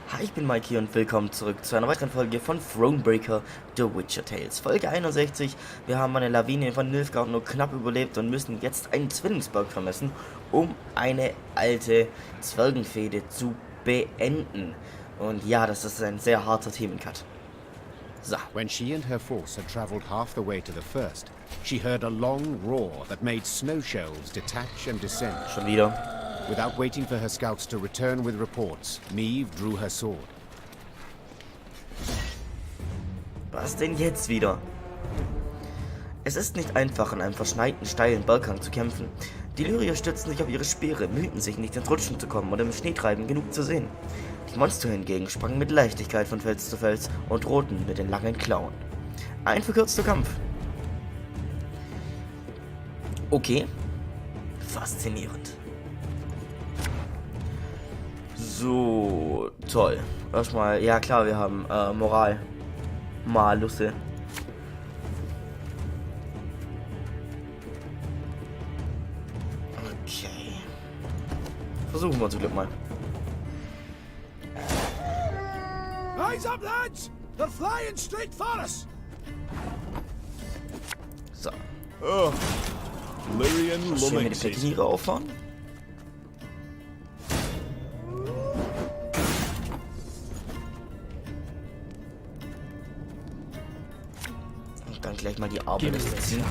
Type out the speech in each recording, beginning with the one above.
Hi, ich bin Mike hier und willkommen zurück zu einer weiteren Folge von Thronebreaker, The Witcher Tales. Folge 61. Wir haben eine Lawine von Nilfgaard nur knapp überlebt und müssen jetzt einen Zwillingsberg vermessen, um eine alte Zwergenfehde zu beenden. Und ja, das ist ein sehr harter Themencut. So. When she and her force had traveled half the way to the first, she heard a long roar that made snow shelves detach and descend. Schon wieder. Without waiting for her scouts to return with reports, Merve drew her sword. Was denn jetzt wieder? Es ist nicht einfach, an einem verschneiten, steilen Berghang zu kämpfen. Die Lyrier stützen sich auf ihre Speere, mühten sich nicht ins Rutschen zu kommen und im Schneetreiben genug zu sehen. Die Monster hingegen sprangen mit Leichtigkeit von Fels zu Fels und drohten mit den langen Klauen. Ein verkürzter Kampf. Okay. Faszinierend. So, toll. Erstmal, ja klar, wir haben Moral. Malusse. Okay. Versuchen wir unser Glück mal. Eyes up, lads! They're flying straight for us! So. Oh. Lyrian Schön wir die Lummingses. Pekiniere auffahren. Und dann gleich mal die Arbeit ziehen.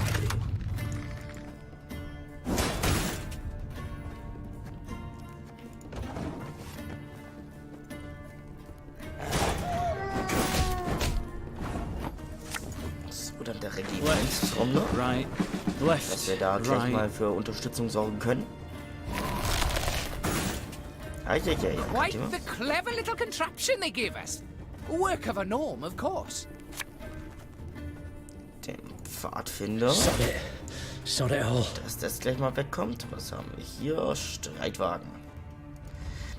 So, dann der Regimentsrunde. Right, Dass wir da left, gleich right. mal für Unterstützung sorgen können. Ja. Quite the clever little contraption they gave us. Work of a gnome, of course. Den Pfadfinder. Sod it all. Dass das gleich mal wegkommt. Was haben wir hier? Streitwagen.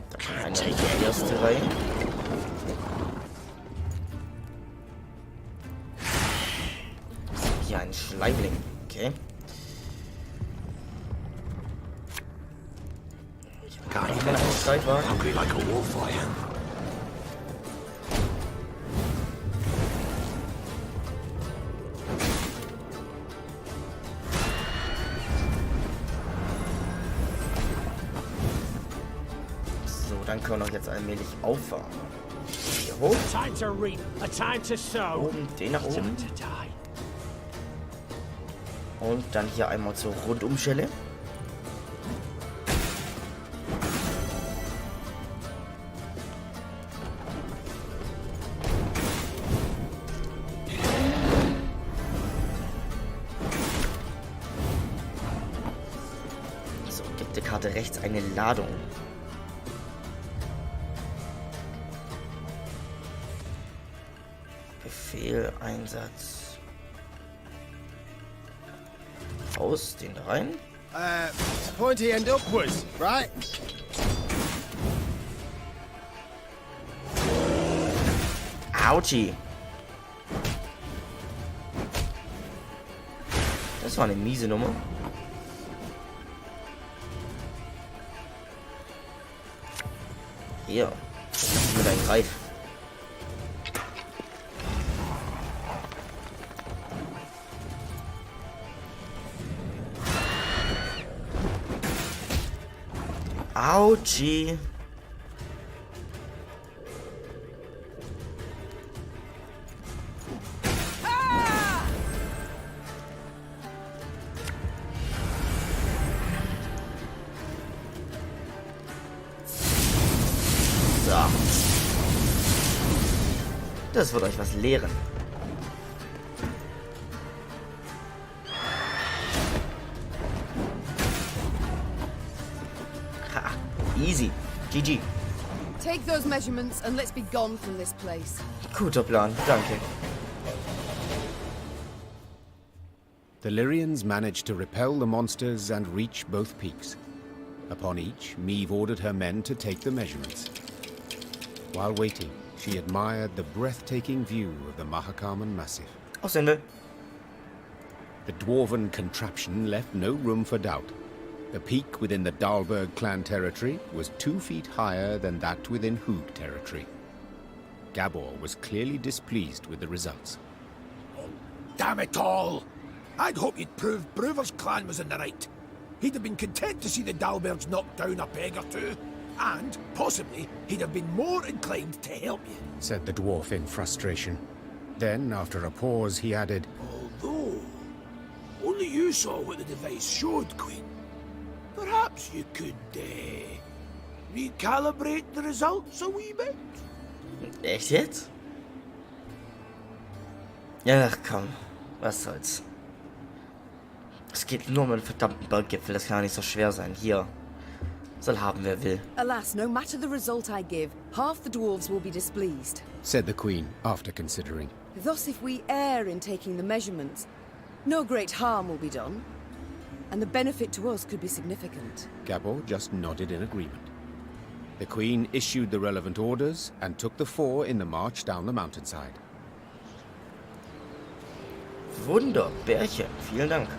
Da kommt einer in die erste Reihe. Hier ein Schleimling. Okay. Can't Noch einen Streitwagen. hungry like a warfire. So, dann können wir noch jetzt allmählich auffahren. Hier hoch. Time to reap, a time to sow. Oben, den nach oben. To die. Und dann hier einmal zur Rundumschelle. So, gibt der Karte rechts eine Ladung. Befehl, Einsatz. Aus, den da rein. Pointy end upwards, right? Autschi. Das war eine miese Nummer. Hier. Das ist mit ein Greif. Autschi. So. Das wird euch was lehren. Ha, easy. GG. Take those measurements and let's be gone from this place. Guter Plan, danke. The Lyrians managed to repel the monsters and reach both peaks. Upon each, Merve ordered her men to take the measurements. While waiting, she admired the breathtaking view of the Mahakaman Massif. Aussende. The dwarven contraption left no room for doubt. The peak within the Dahlberg clan territory was 2 feet higher than that within Hoog territory. Gabor was clearly displeased with the results. Damn it all! I'd hoped you'd proved Brewer's clan was in the right. He'd have been content to see the Dalbergs knocked down a peg or two, and, possibly, he'd have been more inclined to help you. Said the dwarf in frustration. Then, after a pause, he added, Although, only you saw what the device showed, Queen. Perhaps you could, recalibrate the results a wee bit? Echt jetzt? Ach komm, was soll's. Es geht nur um einen verdammten Berggipfel, das kann ja nicht so schwer sein. Hier. Soll haben, wer will. Alas, no matter the result I give, half the dwarves will be displeased. said the Queen, after considering. Thus, if we err in taking the measurements, no great harm will be done, and the benefit to us could be significant. Gabor just nodded in agreement. The Queen issued the relevant orders and took the four in the march down the mountainside. Wunderbärchen, vielen Dank.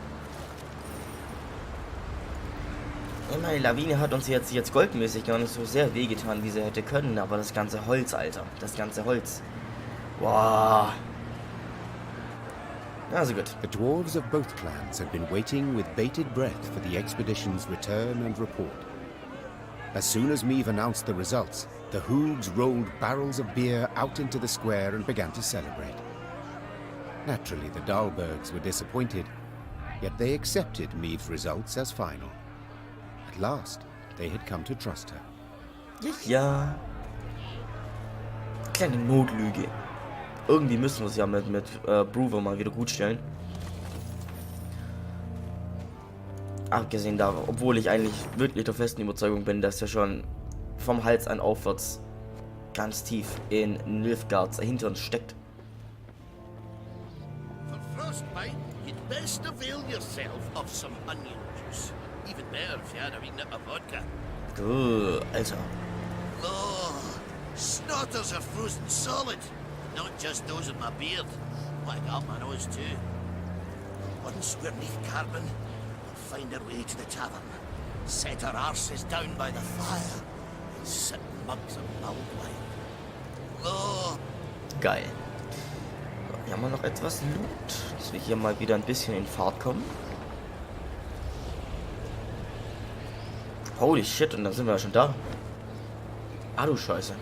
Ich meine, Lavinie hat uns jetzt goldmäßig gar nicht so sehr wehgetan, wie sie hätte können, aber das ganze Holz, Alter. Das ganze Holz. Wow. Also gut. The dwarves of both clans had been waiting with bated breath for the expedition's return and report. As soon as Meve announced the results, the hoogs rolled barrels of beer out into the square and began to celebrate. Naturally, the Dalbergs were disappointed, yet they accepted Meve's results as final. At last, they had come to trust her. Ja. Kleine Notlüge. Irgendwie müssen wir es ja mit Brewer mal wieder gut stellen. Abgesehen davon, obwohl ich eigentlich wirklich der festen Überzeugung bin, dass er schon vom Hals an aufwärts ganz tief in Nilfgaards Hintern steckt. For frostbite, you'd best avail yourself of some onion juice. Even better if you had a wee nip of vodka. Alter. Oh, snotters are frozen solid. Not just those in my beard. But I got my nose too. Once we're neath Carbon, we'll find our way to the tavern. Set our arses down by the fire. And sip mugs of mulled wine. Oh. Geil. So, hier haben wir noch etwas Loot, dass wir hier mal wieder ein bisschen in Fahrt kommen. Holy shit, und dann sind wir ja schon da. Ah du Scheiße.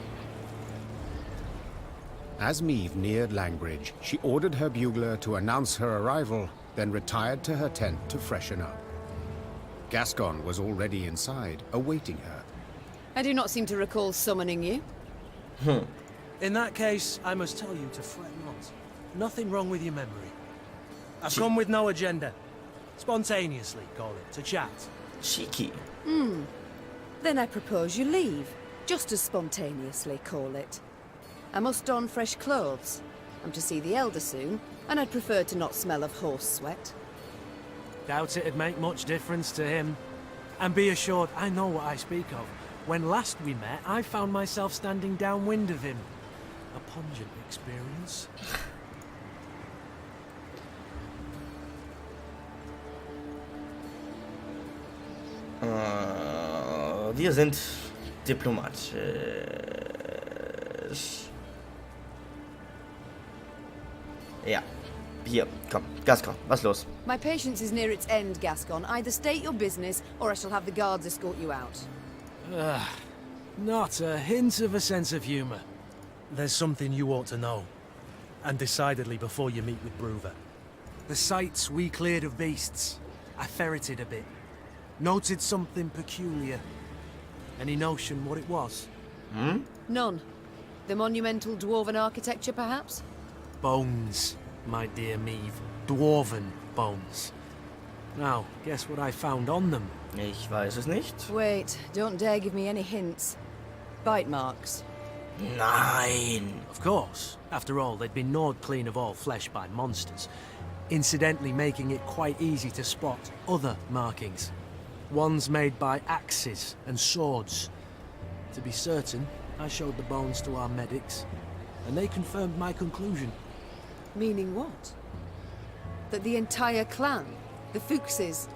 As Meve neared Langbridge, she ordered her bugler to announce her arrival, then retired to her tent to freshen up. Gascon was already inside, awaiting her. I do not seem to recall summoning you. In that case, I must tell you to fret not. Nothing wrong with your memory. I've come with no agenda. Spontaneously, call it, to chat. Cheeky. Then I propose you leave, just as spontaneously, call it. I must don fresh clothes. I'm to see the elder soon, and I'd prefer to not smell of horse sweat. Doubt it'd make much difference to him. And be assured, I know what I speak of. When last we met, I found myself standing downwind of him. A pungent experience. Wir sind diplomatisch. Ja. Hier, komm, Gascon, was los? My patience is near its end, Gascon. Either state your business, or I shall have the guards escort you out. Not a hint of a sense of humor. There's something you ought to know. And decidedly before you meet with Brewer. The sites we cleared of beasts. I ferreted a bit. Noted something peculiar. Any notion what it was? None. The monumental dwarven architecture, perhaps? Bones, my dear Meve. Dwarven bones. Now, guess what I found on them? Ich weiß es nicht. Wait, don't dare give me any hints. Bite marks. Nein. Of course. After all, they'd been gnawed clean of all flesh by monsters, incidentally making it quite easy to spot other markings. Ones made by axes and swords. To be certain, I showed the bones to our medics, and they confirmed my conclusion. Meaning what? That the entire clan, the Fuchses,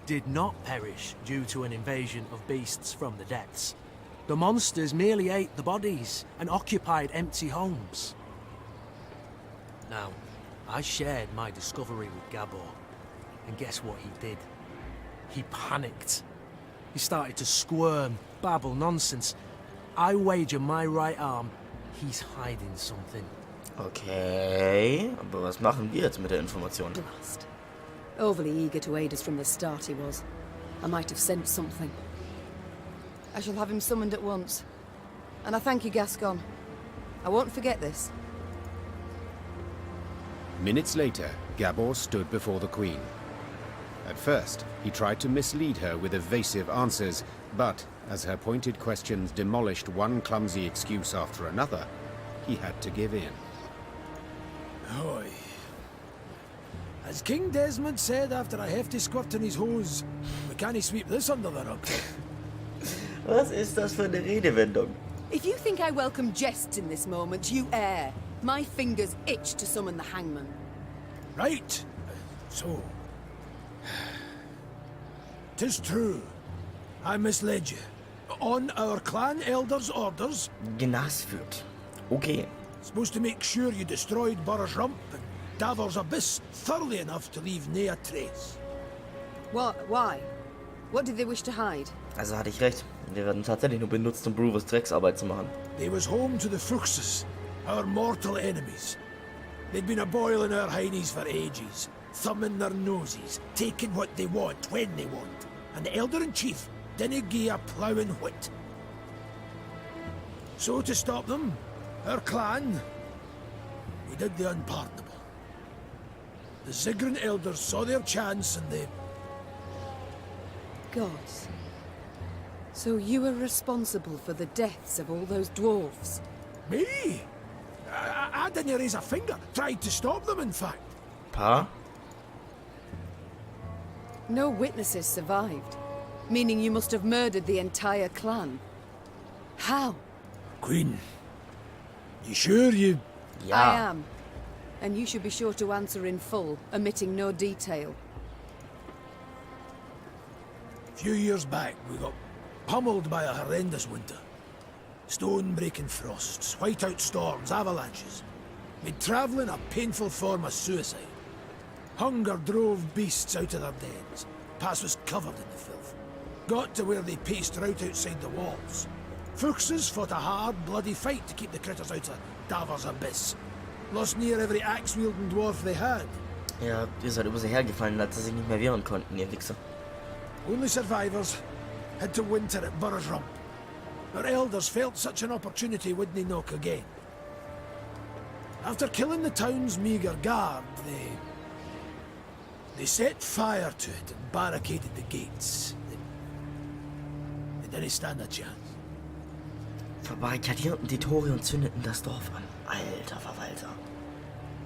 Did not perish due to an invasion of beasts from the depths. The monsters merely ate the bodies and occupied empty homes. Now, I shared my discovery with Gabor, and guess what he did? He panicked. He started to squirm, babble nonsense. I wager my right arm, he's hiding something. Okay, aber was machen wir jetzt mit der Information? Blast. Overly eager to aid us from the start he was. I might have sensed something. I shall have him summoned at once. And I thank you, Gascon. I won't forget this. Minutes later, Gabor stood before the Queen. At first, he tried to mislead her with evasive answers, but as her pointed questions demolished one clumsy excuse after another, he had to give in. Oi. As King Desmond said after a hefty squirt in his hose, we can't sweep this under the rug. Was ist das für eine Redewendung? If you think I welcome jests in this moment, you err. My fingers itch to summon the hangman. Right. So. 'Tis true. I misled you. On our clan elder's orders, Genasführt. Okay. supposed to make sure you destroyed Burr's Rump and Davor's Abyss thoroughly enough to leave nae a trace. What? Why? What did they wish to hide? Also hatte ich recht. Wir werden tatsächlich nur benutzt, um Brewers Drecksarbeit zu machen. They was home to the Fuchses, our mortal enemies. They'd been a-boiling our heinies for ages, thumbing their noses, taking what they want when they want, and the Elder-in-Chief didn't gie a ploughing whit. So to stop them, our clan, we did the unpardonable. The Ziggurin elders saw their chance and they... Gods. So you were responsible for the deaths of all those dwarves? Me? I didn't raise a finger, tried to stop them in fact. Pa? No witnesses survived, meaning you must have murdered the entire clan. How? Queen, you sure you... Ja. I am. And you should be sure to answer in full, omitting no detail. A few years back, we got pummeled by a horrendous winter. Stone-breaking frosts, whiteout storms, avalanches. Made travelling a painful form of suicide. Hunger drove beasts out of their dens. Pass was covered in the filth. Got to where they paced right outside the walls. Fuchses fought a hard, bloody fight to keep the critters out of Davor's Abyss. Lost near every axe-wielding dwarf they had. Ja, ihr seid über sie hergefallen, als sie sich nicht mehr wehren konnten, ihr Wichser. Only survivors had to winter at Burr's Rump. Our elders felt such an opportunity wouldn't knock again. After killing the town's meagre guard, they set fire to it and barricaded the gates. They didn't stand a chance. Verbarrikadierten die Tore und zündeten das Dorf an. Alter Verwalter.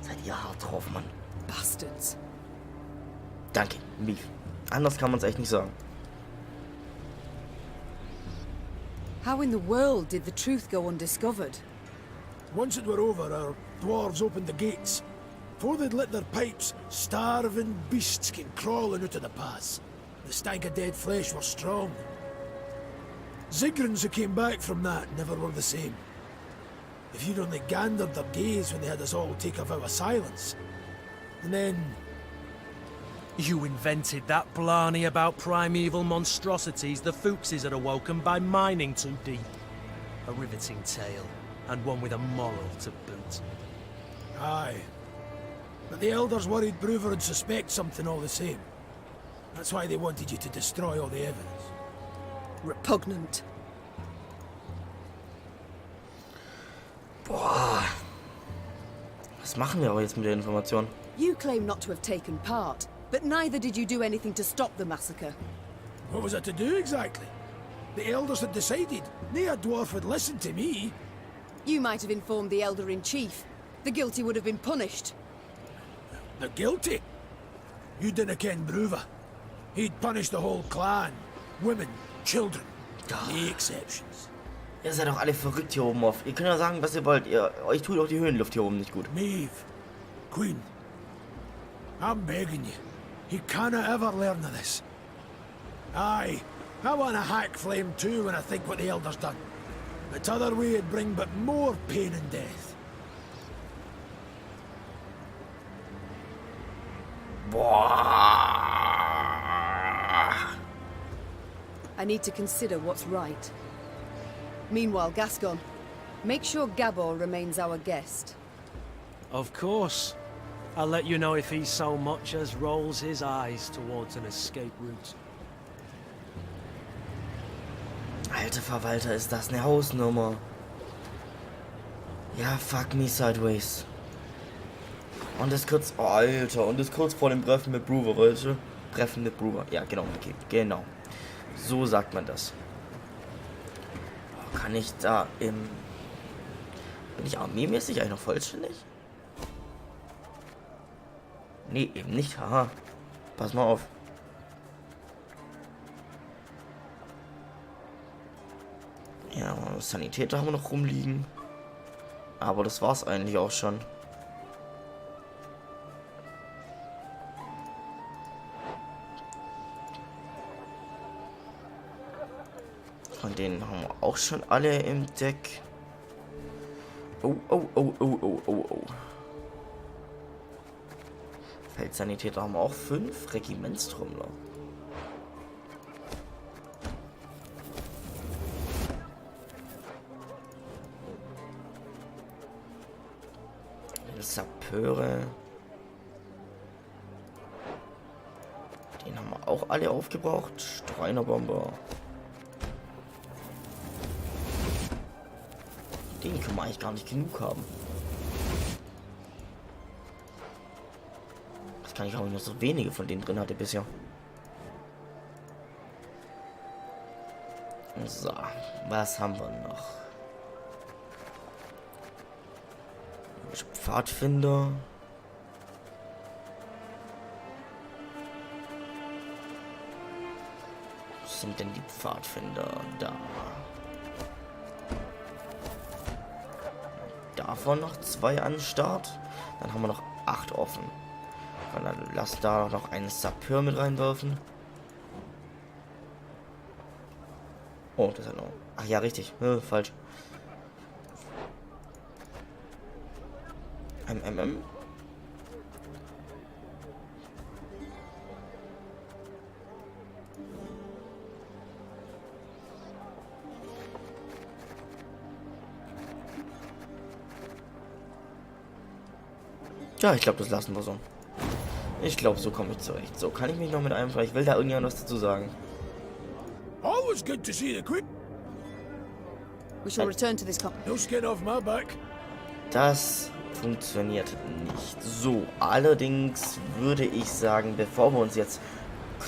Seid ihr hart drauf, Mann. Bastards. Danke, Mief. Anders kann man es echt nicht sagen. How in the world did the truth go undiscovered? Once it were over, our dwarves opened the gates. Before they'd lit their pipes, starving beasts came crawling out of the pass. The stank of dead flesh was strong. Zigrins who came back from that never were the same. If you'd only gandered their gaze when they had us all take a vow of silence. And then... You invented that blarney about primeval monstrosities the Fuchses had awoken by mining too deep. A riveting tale, and one with a moral to boot. Aye. But the elders worried Brewer would suspect something all the same. That's why they wanted you to destroy all the evidence. Repugnant. Boah. Was machen wir aber jetzt mit der Information? You claim not to have taken part, but neither did you do anything to stop the massacre. What was I to do exactly? The elders had decided. Nae a dwarf would listen to me. You might have informed the Elder-in-Chief. The guilty would have been punished. The guilty? You didn't ken Brewer. He'd punish the whole clan. Women, children. No exceptions. Ihr seid doch alle verrückt hier oben auf. Ihr könnt ja sagen, was ihr wollt. Euch tut auch die Höhenluft hier oben nicht gut. Maeve, Queen, I'm begging you. He canna ever learn of this. Aye, I want a hack flame too when I think what the Elder's done. The t'other way'd bring but more pain and death. Boah. I need to consider what's right. Meanwhile, Gascon, make sure Gabor remains our guest. Of course. I'll let you know if he so much as rolls his eyes towards an escape route. Alter Verwalter, ist das eine Hausnummer? Ja, fuck me sideways. Und das kurz... Oh, Alter, und das kurz vor dem Treffen mit Brewer, weißt du? Treffen mit Brewer. Ja, genau, okay, genau. So sagt man das. Oh, kann ich da im... Bin ich armeemäßig eigentlich noch vollständig? Nee, eben nicht. Haha. Pass mal auf. Ja, Sanitäter haben wir noch rumliegen. Aber das war's eigentlich auch schon. Von denen haben wir auch schon alle im Deck. Oh, oh, oh, oh, oh, oh, oh. Feldsanitäter haben wir auch 5. Regimentstrommler. Sappeure. Den haben wir auch alle aufgebraucht. Streinerbomber. Den können wir eigentlich gar nicht genug haben. Das kann ich auch nur so wenige von denen drin hatte bisher. So, was haben wir noch? Pfadfinder. Wo sind denn die Pfadfinder? Da. Davon noch 2 an den Start. Dann haben wir noch 8 offen. Und dann lass da noch einen Sapeur mit reinwerfen. Oh, das hat noch. Ach ja, richtig. Falsch. Ein MM. Ja, ich glaube, das lassen wir so. Ich glaube, so komme ich zurecht. So, kann ich mich noch mit einem... Vielleicht will da irgendjemand was dazu sagen. Always good to see the quick. We shall return to this No skin off my back. Das funktioniert nicht. So, allerdings würde ich sagen, bevor wir uns jetzt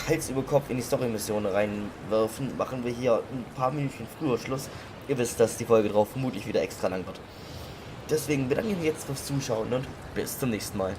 Hals über Kopf in die Story-Mission reinwerfen, machen wir hier ein paar Minuten früher Schluss. Ihr wisst, dass die Folge drauf vermutlich wieder extra lang wird. Deswegen bedanke ich mich jetzt fürs Zuschauen und bis zum nächsten Mal.